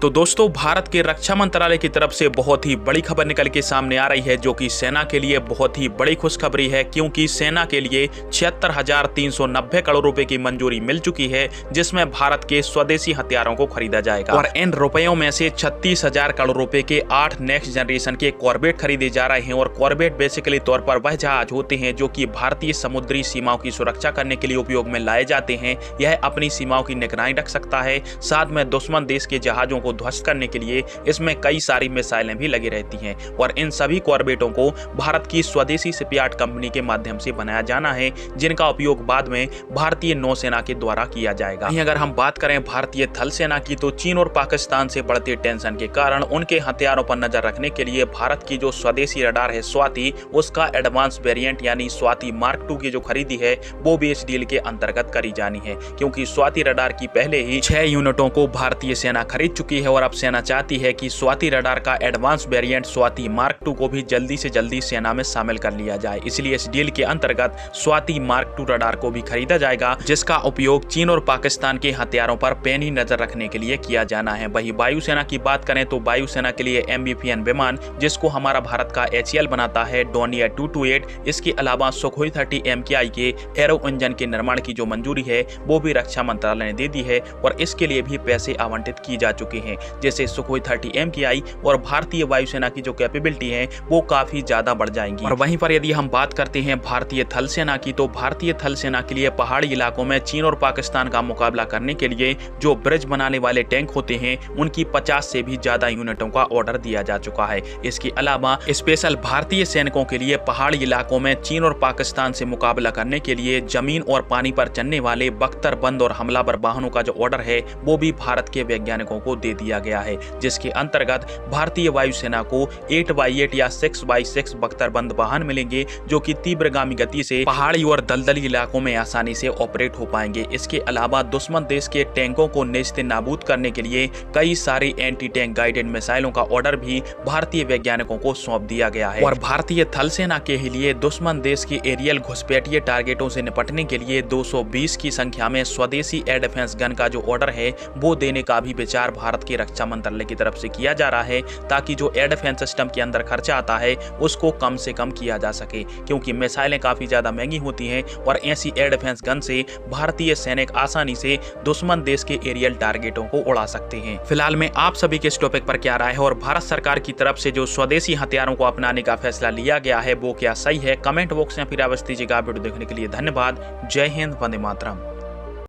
तो दोस्तों, भारत के रक्षा मंत्रालय की तरफ से बहुत ही बड़ी खबर निकल के सामने आ रही है, जो कि सेना के लिए बहुत ही बड़ी खुशखबरी है, क्योंकि सेना के लिए 76,390 करोड़ रुपए की मंजूरी मिल चुकी है, जिसमें भारत के स्वदेशी हथियारों को खरीदा जाएगा। और इन रुपयों में से 36,000 करोड़ रुपए के 8 नेक्स्ट जनरेशन के कॉर्बेट खरीदे जा रहे हैं। और कॉर्बेट बेसिकली तौर पर वह जहाज होते हैं जो कि भारतीय समुद्री सीमाओं की सुरक्षा करने के लिए उपयोग में लाए जाते हैं। यह अपनी सीमाओं की निगरानी रख सकता है, साथ में दुश्मन देश के जहाजों को ध्वस्त करने के लिए इसमें कई सारी मिसाइलें भी लगी रहती हैं। और इन सभी कॉर्बेटों को भारत की स्वदेशी शिपयार्ड कंपनी के माध्यम से बनाया जाना है, जिनका उपयोग बाद में भारतीय नौसेना के द्वारा किया जाएगा। अगर हम बात करें भारतीय थल सेना की, तो चीन और पाकिस्तान से बढ़ते टेंशन के कारण उनके हथियारों पर नजर रखने के लिए भारत की जो स्वदेशी रडार है स्वाति, उसका एडवांस वेरिएंट यानी स्वाति मार्क 2 की जो खरीदी है वो भी इस डील के अंतर्गत करी जानी है, क्योंकि स्वाति रडार की पहले ही 6 यूनिटों को भारतीय सेना खरीद चुकी है। और अब सेना चाहती है कि स्वाति रडार का एडवांस वेरिएंट स्वाति मार्क 2 को भी जल्दी से जल्दी सेना में शामिल कर लिया जाए। इसलिए इस डील के अंतर्गत स्वाति मार्क 2 रडार को भी खरीदा जाएगा, जिसका उपयोग चीन और पाकिस्तान के हथियारों पर पैनी नजर रखने के लिए किया जाना है। वही वायुसेना की बात करें तो वायुसेना के लिए एमबीपीएन विमान, जिसको हमारा भारत का HAL बनाता है, डोनियर 228, इसके अलावा सुखोई 30 MKI के एरो इंजन के निर्माण की जो मंजूरी है वो भी रक्षा मंत्रालय ने दे दी है। और इसके लिए भी पैसे आवंटित किए जा चुके हैं। जैसे सुखोई 30 MKI और भारतीय वायुसेना की जो कैपेबिलिटी है वो काफी ज्यादा बढ़ जाएंगी। और वहीं पर यदि हम बात करते हैं भारतीय थल सेना की, तो भारतीय थल सेना के लिए पहाड़ी इलाकों में चीन और पाकिस्तान का मुकाबला करने के लिए जो ब्रिज बनाने वाले टैंक होते हैं उनकी 50 से भी ज्यादा यूनिटों का ऑर्डर दिया जा चुका है। इसके अलावा स्पेशल भारतीय सैनिकों के लिए पहाड़ी इलाकों में चीन और पाकिस्तान से मुकाबला करने के लिए जमीन और पानी पर चलने वाले बख्तरबंद और हमलावर वाहनों का जो ऑर्डर है वो भी भारत के वैज्ञानिकों को दे दिया गया है, जिसके अंतर्गत भारतीय वायुसेना को 8x8 या 6x6 बख्तरबंद वाहन मिलेंगे, जो कि तीव्रगामी गति से पहाड़ी और दलदली इलाकों में आसानी से ऑपरेट हो पाएंगे। इसके अलावा दुश्मन देश के टैंकों को नेस्ते नाबूद करने के लिए कई सारी एंटी टैंक गाइडेड मिसाइलों का ऑर्डर भी भारतीय वैज्ञानिकों को सौंप दिया गया है। और भारतीय थल सेना के लिए दुश्मन देश के एरियल घुसपैठिए टारगेटों से निपटने के लिए 220 की संख्या में स्वदेशी एयर डिफेंस गन का जो ऑर्डर है वो देने का भी विचार भारत के रक्षा मंत्रालय की तरफ से किया जा रहा है, ताकि जो एयर डिफेंस सिस्टम के अंदर खर्चा आता है उसको कम से कम किया जा सके, क्योंकि मिसाइलें काफी ज्यादा महंगी होती हैं। और ऐसी एयर डिफेंस गन से भारतीय सैनिक आसानी से दुश्मन देश के एरियल टारगेटों को उड़ा सकते हैं। फिलहाल में आप सभी के इस टॉपिक पर क्या राय है, और भारत सरकार की तरफ से जो स्वदेशी हथियारों को अपनाने का फैसला लिया गया है वो क्या सही है? कमेंट बॉक्स में फिर अवश्य दीजिएगा। वीडियो देखने के लिए धन्यवाद। जय हिंद, वंदे मातरम।